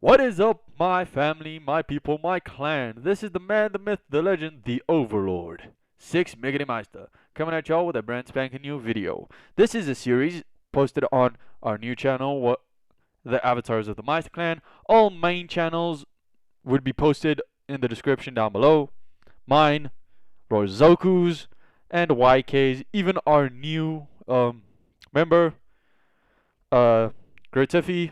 What is up, my family, my people, my clan? This is the man, the myth, the legend, the overlord. SixMysta, coming at y'all with a brand spanking new video. This is a series posted on our new channel, the Avatars of the Mysta Clan. All main channels would be posted in the description down below. Mine, Rozoku's, and YK's, even our new member, Great Tiffy.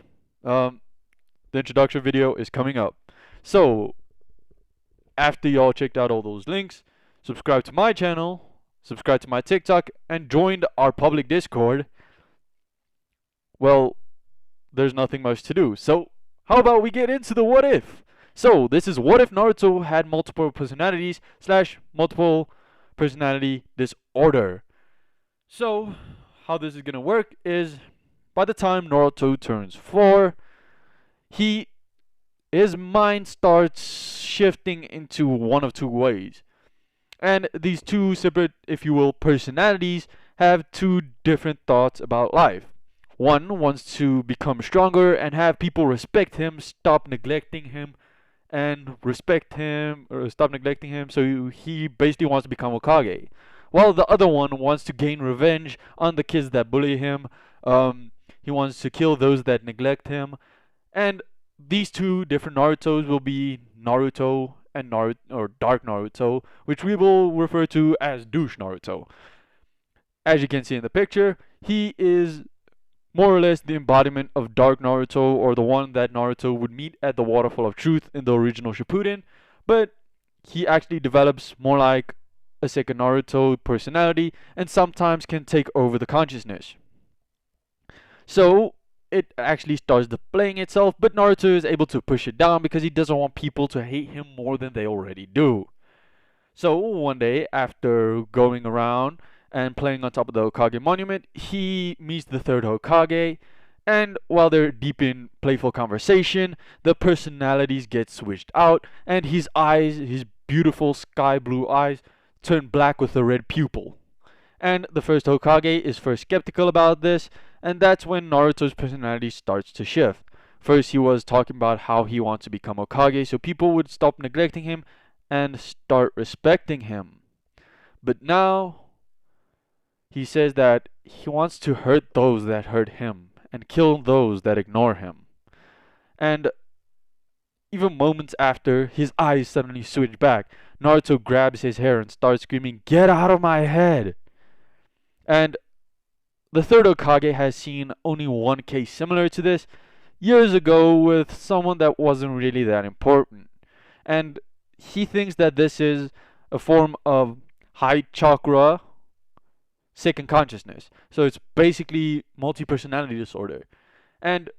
The introduction video is coming up. So, after y'all checked out all those links, subscribe to my channel, subscribe to my TikTok, and joined our public Discord. Well, there's nothing much to do. So, how about we get into the what if? So, this is what if Naruto had multiple personalities / multiple personality disorder. So, how this is gonna work is by the time Naruto turns 4, his mind starts shifting into one of two ways. And these two separate, if you will, personalities have two different thoughts about life. One wants to become stronger and have people respect him, stop neglecting him, and respect him, or stop neglecting him, so he basically wants to become Hokage. While the other one wants to gain revenge on the kids that bully him. He wants to kill those that neglect him. And these two different Narutos will be Naruto and Dark Naruto, which we will refer to as Douche Naruto. As you can see in the picture, he is more or less the embodiment of Dark Naruto, or the one that Naruto would meet at the Waterfall of Truth in the original Shippuden, but he actually develops more like a second Naruto personality and sometimes can take over the consciousness. So, it actually starts displaying itself, but Naruto is able to push it down because he doesn't want people to hate him more than they already do. So one day, after going around and playing on top of the Hokage monument, he meets the third Hokage, and while they're deep in playful conversation, the personalities get switched out, and his eyes, his beautiful sky blue eyes, turn black with a red pupil. And the first Hokage is first skeptical about this, and that's when Naruto's personality starts to shift. First, he was talking about how he wants to become Hokage so people would stop neglecting him and start respecting him. But now, he says that he wants to hurt those that hurt him and kill those that ignore him. And even moments after, his eyes suddenly switch back. Naruto grabs his hair and starts screaming, "Get out of my head!" And the third Hokage has seen only one case similar to this years ago with someone that wasn't really that important. And he thinks that this is a form of high chakra second consciousness. So it's basically multi-personality disorder. And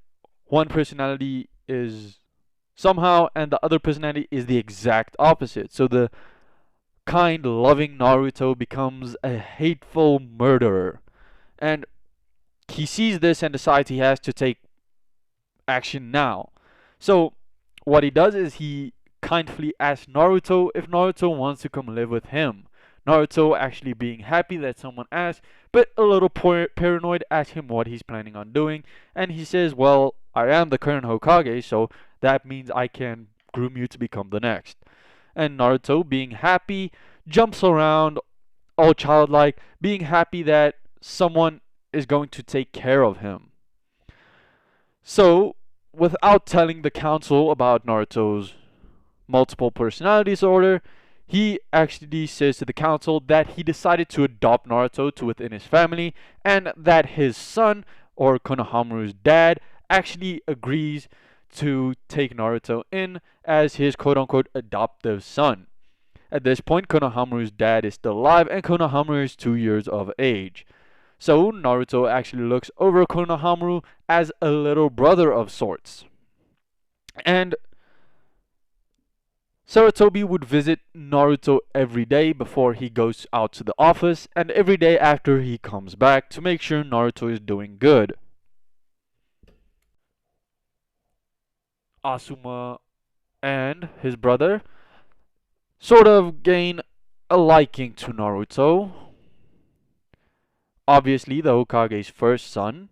one personality is somehow, and the other personality is the exact opposite. So the kind, loving Naruto becomes a hateful murderer. And he sees this and decides he has to take action now. So what he does is he kindly asks Naruto if Naruto wants to come live with him. Naruto actually being happy that someone asked, but a little paranoid, asks him what he's planning on doing. And he says, well, I am the current Hokage, so that means I can groom you to become the next. And Naruto, being happy, jumps around all childlike, being happy that someone is going to take care of him. So, without telling the council about Naruto's multiple personality disorder, he actually says to the council that he decided to adopt Naruto to within his family, and that his son, or Konohamaru's dad, actually agrees to take Naruto in as his quote-unquote adoptive son. At this point, Konohamaru's dad is still alive, and Konohamaru is 2 years of age. So Naruto actually looks over Konohamaru as a little brother of sorts. And Sarutobi would visit Naruto every day before he goes out to the office, and every day after he comes back, to make sure Naruto is doing good. Asuma and his brother sort of gain a liking to Naruto. Obviously, the Hokage's first son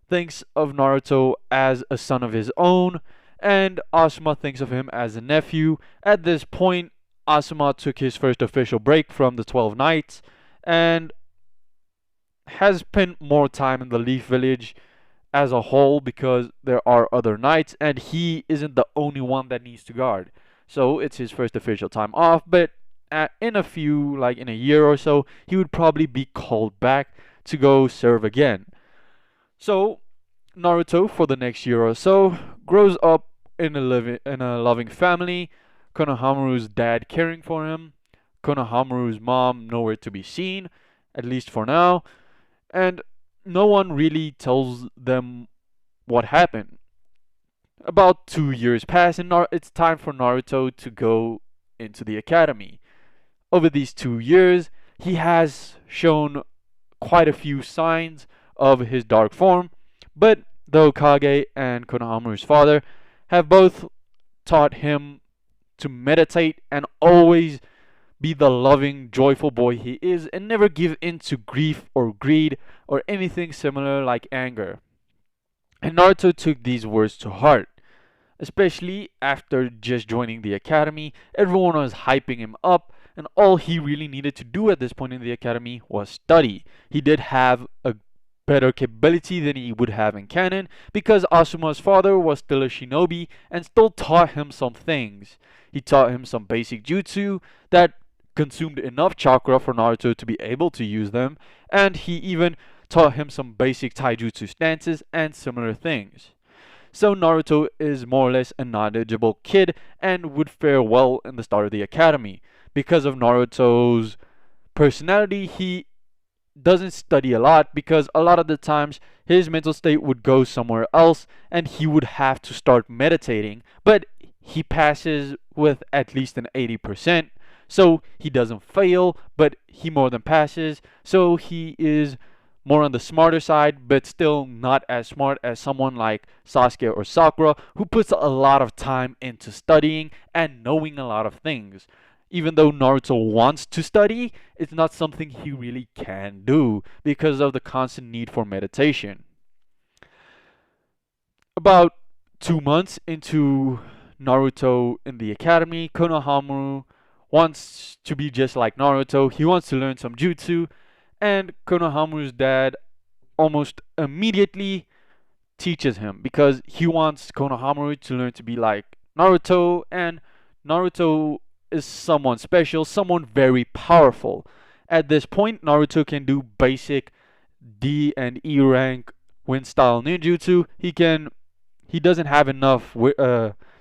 thinks of Naruto as a son of his own, and Asuma thinks of him as a nephew. At this point, Asuma took his first official break from the 12 Knights and has spent more time in the Leaf Village as a whole because there are other knights and he isn't the only one that needs to guard. So it's his first official time off, but in a few, like in a year or so, he would probably be called back to go serve again. So Naruto, for the next year or so, grows up in a loving family. Konohamaru's dad caring for him, Konohamaru's mom nowhere to be seen, at least for now, and no one really tells them what happened. About 2 years pass, and it's time for Naruto to go into the academy. Over these 2 years, he has shown quite a few signs of his dark form, but the Hokage and Konohamaru's father have both taught him to meditate and always be the loving, joyful boy he is and never give in to grief or greed or anything similar like anger. And Naruto took these words to heart. Especially after just joining the academy, everyone was hyping him up, and all he really needed to do at this point in the academy was study. He did have a better capability than he would have in canon because Asuma's father was still a shinobi and still taught him some things. He taught him some basic jutsu that consumed enough chakra for Naruto to be able to use them, and he even taught him some basic taijutsu stances and similar things. So Naruto is more or less a knowledgeable kid and would fare well in the start of the academy. Because of Naruto's personality, he doesn't study a lot because a lot of the times his mental state would go somewhere else and he would have to start meditating. But he passes with at least an 80%, so he doesn't fail, but he more than passes, so he is more on the smarter side, but still not as smart as someone like Sasuke or Sakura, who puts a lot of time into studying and knowing a lot of things. Even though Naruto wants to study, it's not something he really can do because of the constant need for meditation. About 2 months into Naruto in the academy, Konohamaru wants to be just like Naruto. He wants to learn some jutsu, and Konohamaru's dad almost immediately teaches him because he wants Konohamaru to learn to be like Naruto, and Naruto is someone special, someone very powerful. At this point, Naruto can do basic D and E rank wind style ninjutsu. He doesn't have enough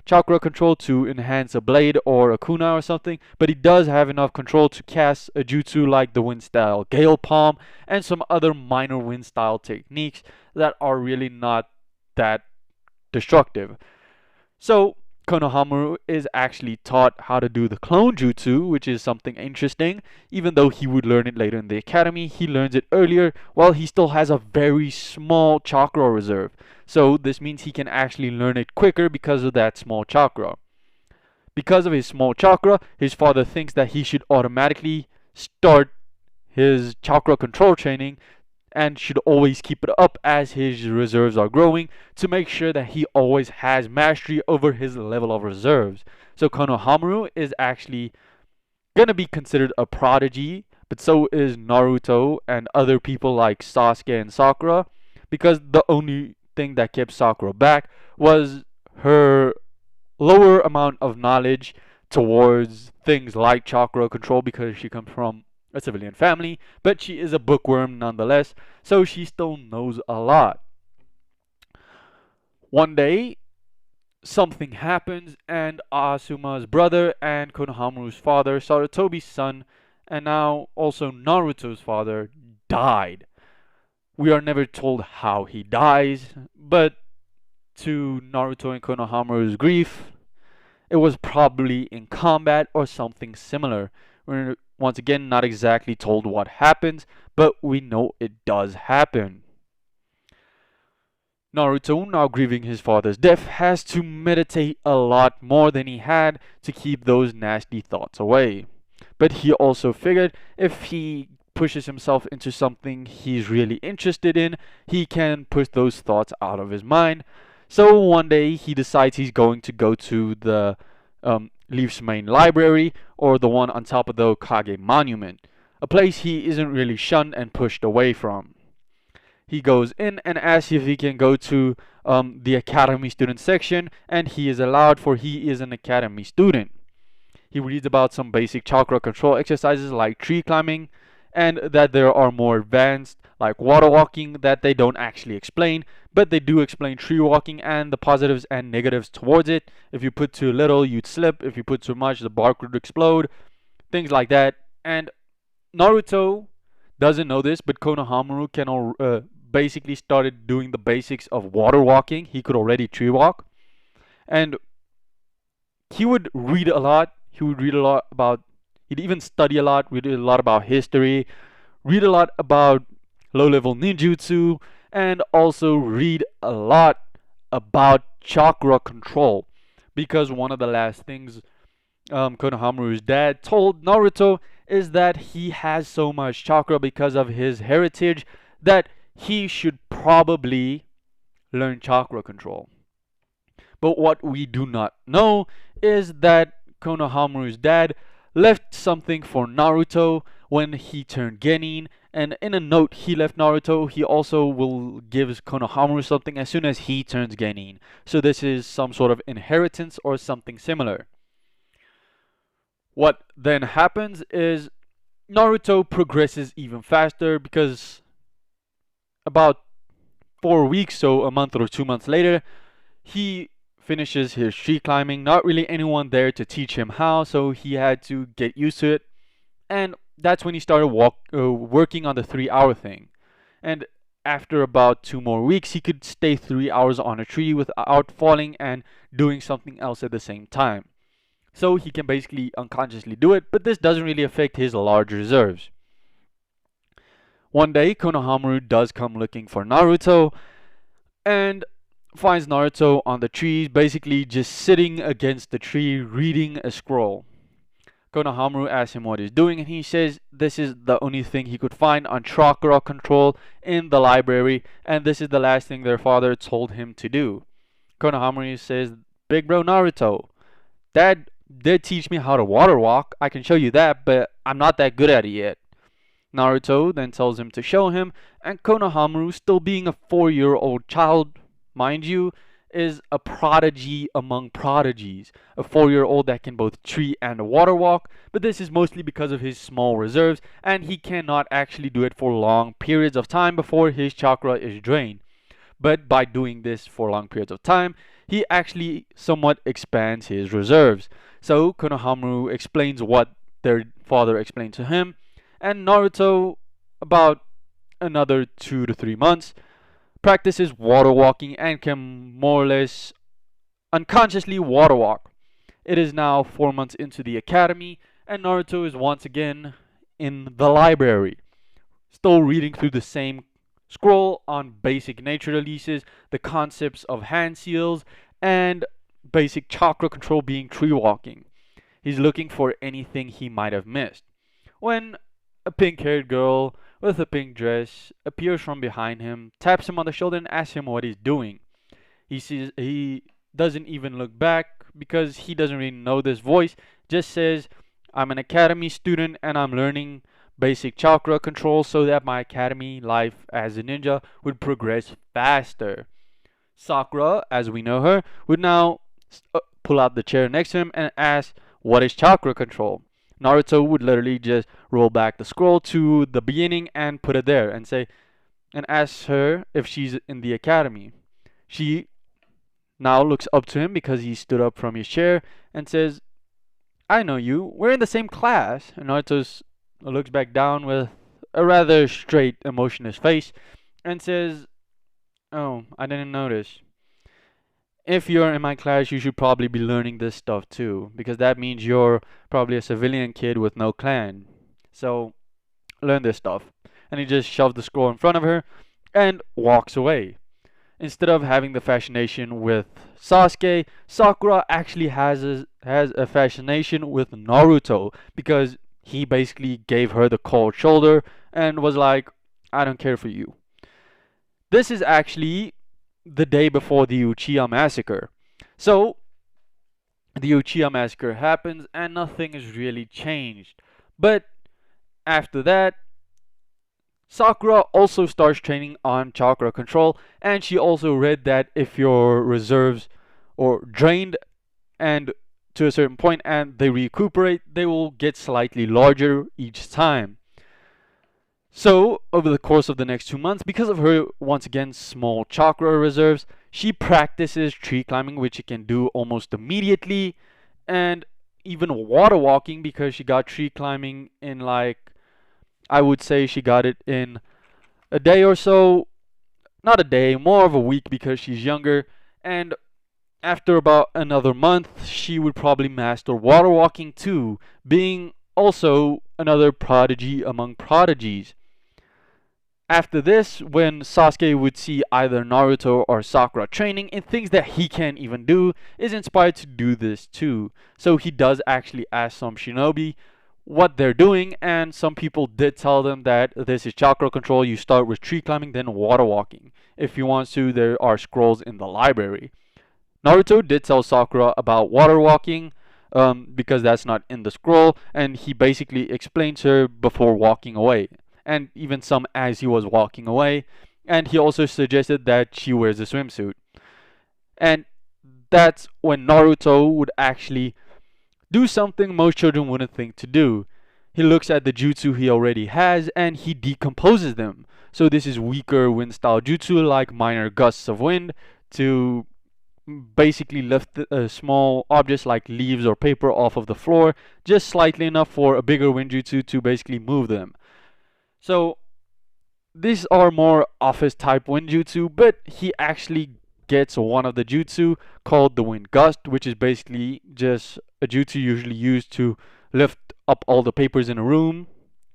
chakra control to enhance a blade or a kuna or something, but he does have enough control to cast a jutsu like the wind style Gale Palm and some other minor wind style techniques that are really not that destructive. So Konohamaru is actually taught how to do the clone jutsu, which is something interesting. Even though he would learn it later in the academy, he learns it earlier while he still has a very small chakra reserve. So this means he can actually learn it quicker because of that small chakra. Because of his small chakra, his father thinks that he should automatically start his chakra control training and should always keep it up as his reserves are growing to make sure that he always has mastery over his level of reserves. So Konohamaru is actually gonna be considered a prodigy, but so is Naruto and other people like Sasuke and Sakura, because the only thing that kept Sakura back was her lower amount of knowledge towards things like chakra control because she comes from a civilian family, but she is a bookworm nonetheless, so she still knows a lot. One day, something happens, and Asuma's brother and Konohamaru's father, Sarutobi's son, and now also Naruto's father, died. We are never told how he dies, but to Naruto and Konohamaru's grief, it was probably in combat or something similar. We're once again not exactly told what happens, but we know it does happen. Naruto, now grieving his father's death, has to meditate a lot more than he had to keep those nasty thoughts away. But he also figured if he pushes himself into something he's really interested in, he can push those thoughts out of his mind. So one day he decides he's going to go to the Leaf's main library, or the one on top of the Okage monument, a place he isn't really shunned and pushed away from. He goes in and asks if he can go to the academy student section, and he is allowed, for he is an academy student. He reads about some basic chakra control exercises like tree climbing, and that there are more advanced like water walking that they don't actually explain, but they do explain tree walking and the positives and negatives towards it. If you put too little, you'd slip. If you put too much, the bark would explode. Things like that. And Naruto doesn't know this, but Konohamaru can basically started doing the basics of water walking. He could already tree walk, and he would read a lot. He would read a lot about. He'd even study a lot. Read a lot about history. Read a lot about low-level ninjutsu, and also read a lot about chakra control. Because one of the last things Konohamaru's dad told Naruto is that he has so much chakra because of his heritage that he should probably learn chakra control. But what we do not know is that Konohamaru's dad left something for Naruto when he turned genin, and in a note he left Naruto, he also will give Konohamaru something as soon as he turns genin. So this is some sort of inheritance or something similar. What then happens is Naruto progresses even faster, because about 4 weeks, so a month or 2 months later, he finishes his tree climbing. Not really anyone there to teach him how, so he had to get used to it. And that's when he started working on the 3 hour thing. And after about 2 more weeks, he could stay 3 hours on a tree without falling and doing something else at the same time. So he can basically unconsciously do it, but this doesn't really affect his large reserves. One day, Konohamaru does come looking for Naruto and finds Naruto on the tree, basically just sitting against the tree reading a scroll. Konohamaru asks him what he's doing, and he says this is the only thing he could find on chakra control in the library, and this is the last thing their father told him to do. Konohamaru says, "Big bro Naruto, Dad did teach me how to water walk. I can show you that, but I'm not that good at it yet." Naruto then tells him to show him, and Konohamaru, still being a 4-year-old child, mind you, is a prodigy among prodigies. A 4-year-old that can both tree and water walk, but this is mostly because of his small reserves, and he cannot actually do it for long periods of time before his chakra is drained. But by doing this for long periods of time, he actually somewhat expands his reserves. So Konohamaru explains what their father explained to him, and Naruto, about another 2 to 3 months, practices water walking and can more or less unconsciously water walk. It is now 4 months into the academy, and Naruto is once again in the library, still reading through the same scroll on basic nature releases, the concepts of hand seals, and basic chakra control, being tree walking. He's looking for anything he might have missed, when a pink-haired girl with a pink dress appears from behind him, taps him on the shoulder, and asks him what he's doing. He doesn't even look back, because he doesn't really know this voice. Just says, "I'm an academy student and I'm learning basic chakra control so that my academy life as a ninja would progress faster." Sakura, as we know her, would now pull out the chair next to him and ask, "What is chakra control?" Naruto would literally just roll back the scroll to the beginning and put it there and say, and asks her if she's in the academy. She now looks up to him because he stood up from his chair and says, "I know you. We're in the same class." And Naruto looks back down with a rather straight, emotionless face and says, "Oh, I didn't notice. If you're in my class, you should probably be learning this stuff too, because that means you're probably a civilian kid with no clan. So, learn this stuff." And he just shoves the scroll in front of her and walks away. Instead of having the fascination with Sasuke, Sakura actually has a fascination with Naruto, because he basically gave her the cold shoulder and was like, "I don't care for you." This is actually the day before the Uchiha massacre. So the Uchiha massacre happens and nothing is really changed. But after that, Sakura also starts training on chakra control, and she also read that if your reserves are drained and to a certain point and they recuperate, they will get slightly larger each time. So, over the course of the next 2 months, because of her, once again, small chakra reserves, she practices tree climbing, which she can do almost immediately, and even water walking because she got tree climbing in, like, I would say she got it in a day or so. Not a day, more of a week because she's younger. And after about another month, she would probably master water walking too, being also another prodigy among prodigies. After this, when Sasuke would see either Naruto or Sakura training in things that he can't even do, is inspired to do this too. So he does actually ask some shinobi what they're doing, and some people did tell them that this is chakra control. You start with tree climbing, then water walking. If you want to, there are scrolls in the library. Naruto did tell Sakura about water walking, because that's not in the scroll, and he basically explained to her before walking away, and even some as he was walking away. And he also suggested that she wears a swimsuit. And that's when Naruto would actually do something most children wouldn't think to do. He looks at the jutsu he already has and he decomposes them. So this is weaker wind style jutsu like minor gusts of wind to basically lift small objects like leaves or paper off of the floor just slightly enough for a bigger wind jutsu to basically move them. So these are more office type wind jutsu, but he actually gets one of the jutsu called the wind gust, which is basically just a jutsu usually used to lift up all the papers in a room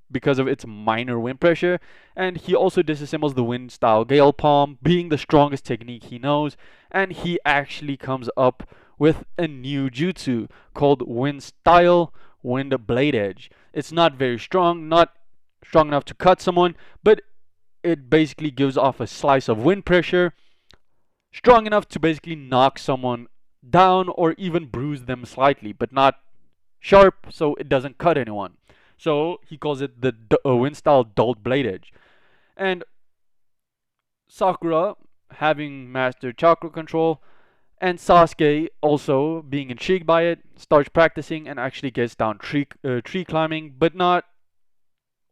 because of its minor wind pressure. And he also disassembles the wind style gale palm, being the strongest technique he knows, and he actually comes up with a new jutsu called wind style wind blade edge. It's not very strong, not strong enough to cut someone, but it basically gives off a slice of wind pressure strong enough to basically knock someone down or even bruise them slightly, but not sharp so it doesn't cut anyone. So he calls it the wind style dulled blade edge. And Sakura, having mastered chakra control, and Sasuke also being intrigued by it, starts practicing and actually gets down tree climbing, but not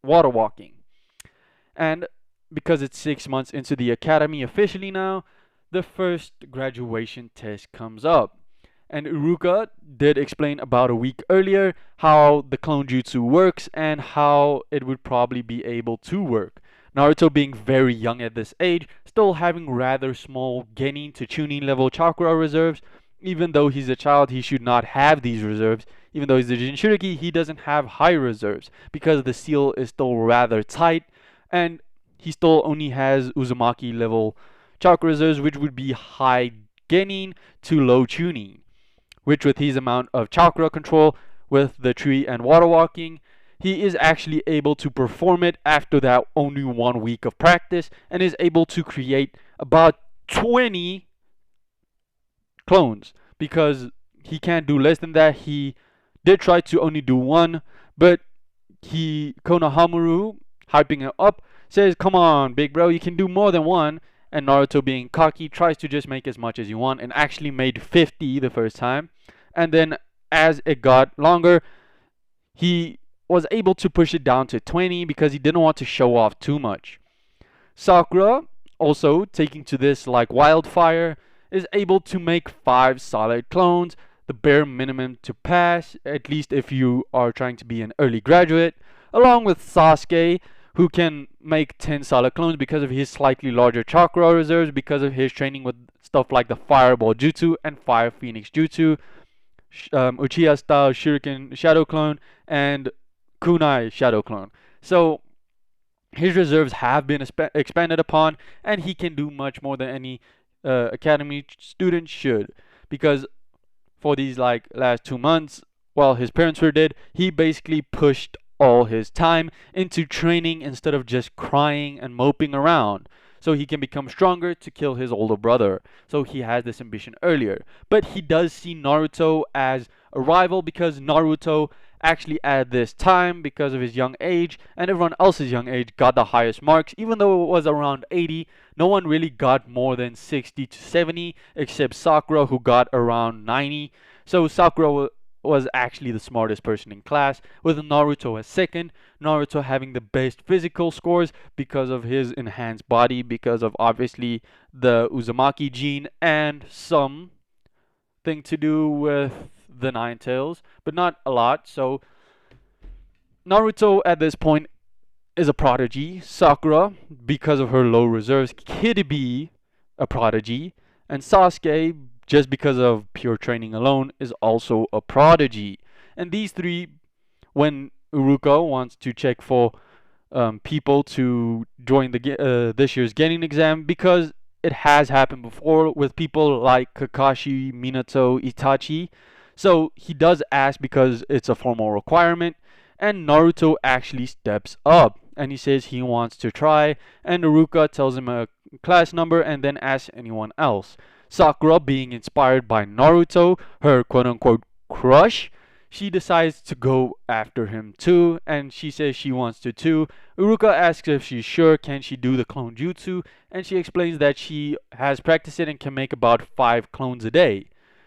water walking. And because it's 6 months into the academy officially now, the first graduation test comes up. And Uruka did explain about a week earlier how the clone jutsu works and how it would probably be able to work. Naruto being very young at this age, still having rather small genin to chunin level chakra reserves. Even though he's a child, he should not have these reserves. Even though he's a Jinchuriki, he doesn't have high reserves because the seal is still rather tight, and he still only has Uzumaki level chakra reserves, which would be high genin to low tuning. Which, with his amount of chakra control, with the tree and water walking, he is actually able to perform it after that only 1 week of practice, and is able to create about 20 clones because he can't do less than that. He did try to only do one, but Konohamaru, hyping it up, says, "Come on, big bro, you can do more than one." And Naruto, being cocky, tries to just make as much as you want and actually made 50 the first time. And then as it got longer, he was able to push it down to 20 because he didn't want to show off too much. Sakura, also taking to this like wildfire, is able to make 5 solid clones, the bare minimum to pass, at least if you are trying to be an early graduate, along with Sasuke, who can make 10 solid clones because of his slightly larger chakra reserves, because of his training with stuff like the Fireball Jutsu and Fire Phoenix Jutsu, Uchiha style Shuriken Shadow Clone, and Kunai Shadow Clone. So his reserves have been expanded upon, and he can do much more than any academy student should, because for these like last 2 months, while his parents were dead, he basically pushed all his time into training instead of just crying and moping around. so he can become stronger to kill his older brother. So he has this ambition earlier. But he does see Naruto as a rival because Naruto actually at this time, because of his young age and everyone else's young age, got the highest marks. Even though it was around 80, no one really got more than 60 to 70 except Sakura, who got around 90. So Sakura was actually the smartest person in class, with Naruto as second. Naruto having the best physical scores because of his enhanced body, because of obviously the Uzumaki gene and something to do with the Nine Tails, but not a lot. So Naruto at this point is a prodigy. Sakura, because of her low reserves, could be a prodigy. And Sasuke, just because of pure training alone, is also a prodigy. And these three, when Uruka wants to check for people to join the this year's Genin exam, because it has happened before with people like Kakashi, Minato, Itachi. So he does ask because it's a formal requirement, and Naruto actually steps up and he says he wants to try, and Uruka tells him a class number and then asks anyone else. Sakura, being inspired by Naruto, her quote-unquote crush, she decides to go after him too, and she says she wants to too. Uruka asks if she's sure can she do the clone jutsu, and she explains that she has practiced it and can make about 5 clones a day.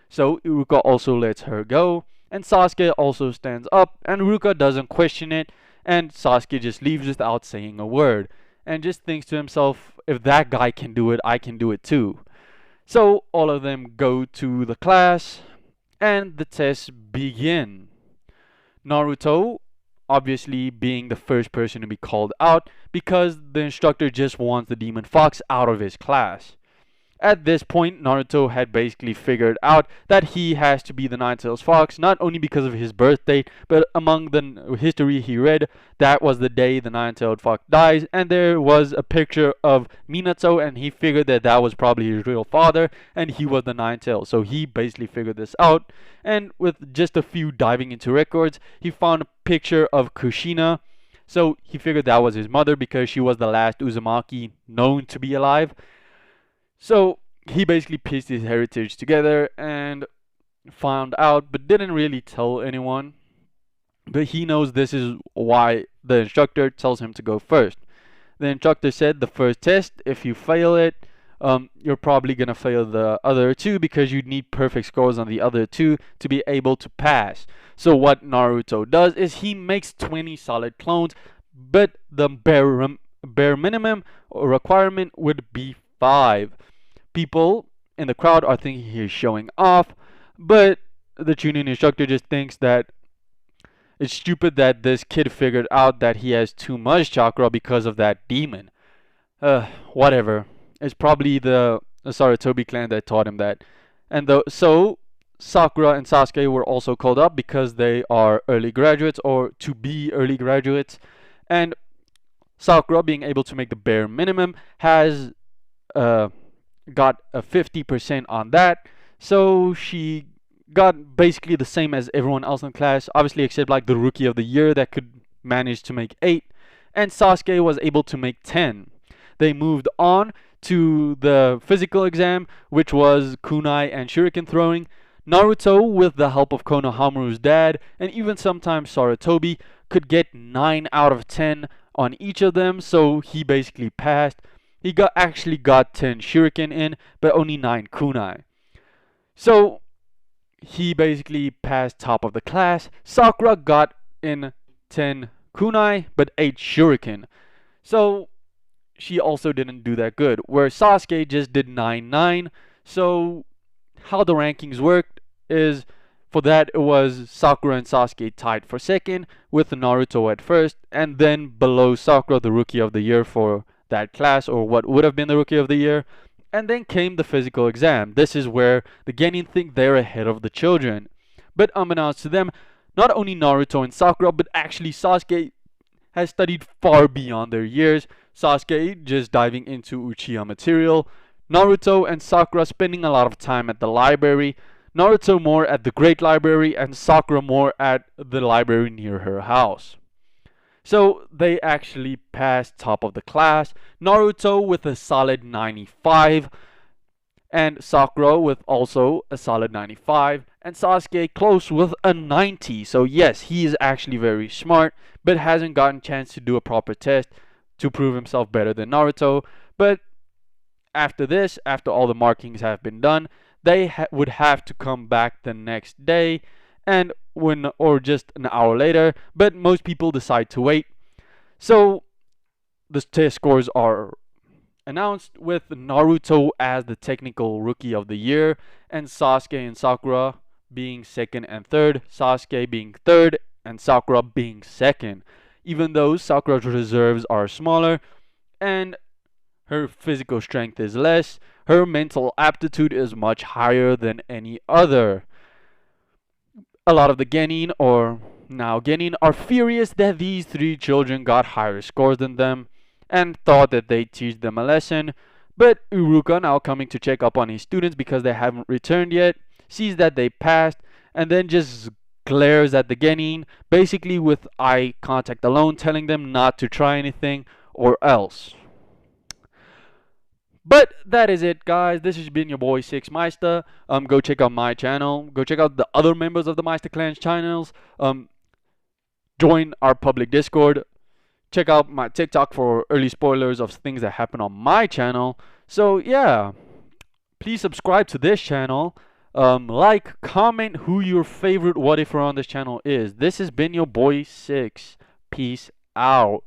So Uruka also lets her go, and Sasuke also stands up, and Uruka doesn't question it, and Sasuke just leaves without saying a word, and just thinks to himself, if that guy can do it, I can do it too. So all of them go to the class, and the tests begin. Naruto, obviously being the first person to be called out because the instructor just wants the demon fox out of his class. At this point, Naruto had basically figured out that he has to be the Nine-Tails Fox, not only because of his birth date, but among the history he read, that was the day the Nine-Tailed Fox dies, and there was a picture of Minato, and he figured that that was probably his real father, and he was the Nine-Tails. So he basically figured this out, and with just a few diving into records, he found a picture of Kushina. So he figured that was his mother because she was the last Uzumaki known to be alive. So he basically pieced his heritage together and found out, but didn't really tell anyone. But he knows this is why the instructor tells him to go first. The instructor said the first test, if you fail it, you're probably going to fail the other two because you need perfect scores on the other two to be able to pass. So what Naruto does is he makes 20 solid clones, but the bare minimum requirement would be 5. People in the crowd are thinking he's showing off, but the tuning instructor just thinks that it's stupid that this kid figured out that he has too much chakra because of that demon. Whatever. It's probably the Sarutobi clan that taught him that. And so Sakura and Sasuke were also called up because they are early graduates, or to be early graduates. And Sakura, being able to make the bare minimum, has got a 50% on that. So she got basically the same as everyone else in class, obviously except like the rookie of the year that could manage to make 8, and Sasuke was able to make 10. They moved on to the physical exam, which was kunai and shuriken throwing. Naruto, with the help of Konohamaru's dad and even sometimes Sarutobi, could get 9 out of 10 on each of them, so he basically passed. He actually got 10 shuriken in, but only 9 kunai. So he basically passed top of the class. Sakura got in 10 kunai, but 8 shuriken. So she also didn't do that good, where Sasuke just did 9-9. So how the rankings worked is, for that it was Sakura and Sasuke tied for second, with Naruto at first, and then below Sakura, the rookie of the year for that class, or what would have been the rookie of the year. And then came the physical exam. This is where the Genin think they're ahead of the children. But unbeknownst to them, not only Naruto and Sakura, but actually Sasuke has studied far beyond their years. Sasuke just diving into Uchiha material, Naruto and Sakura spending a lot of time at the library, Naruto more at the Great Library, and Sakura more at the library near her house. So they actually passed top of the class. Naruto with a solid 95, and Sakura with also a solid 95, and Sasuke close with a 90. So yes, he is actually very smart, but hasn't gotten a chance to do a proper test to prove himself better than Naruto. But after this, after all the markings have been done, they would have to come back the next day, and when or just an hour later. But most people decide to wait. So the test scores are announced with Naruto as the technical rookie of the year, and Sasuke and Sakura being second and third, Sasuke being third, and Sakura being second. Even though Sakura's reserves are smaller and her physical strength is less, her mental aptitude is much higher than any other. A lot of the Genin, or now Genin, are furious that these three children got higher scores than them and thought that they'd teach them a lesson. But Uruka, now coming to check up on his students because they haven't returned yet, sees that they passed and then just glares at the Genin, basically with eye contact alone, telling them not to try anything or else. But that is it, guys. This has been your boy SixMysta. Go check out my channel. Go check out the other members of the Meister Clan's channels. Join our public Discord. Check out my TikTok for early spoilers of things that happen on my channel. So yeah, please subscribe to this channel. Like, comment who your favorite What Ifer on this channel is. This has been your boy Six. Peace out.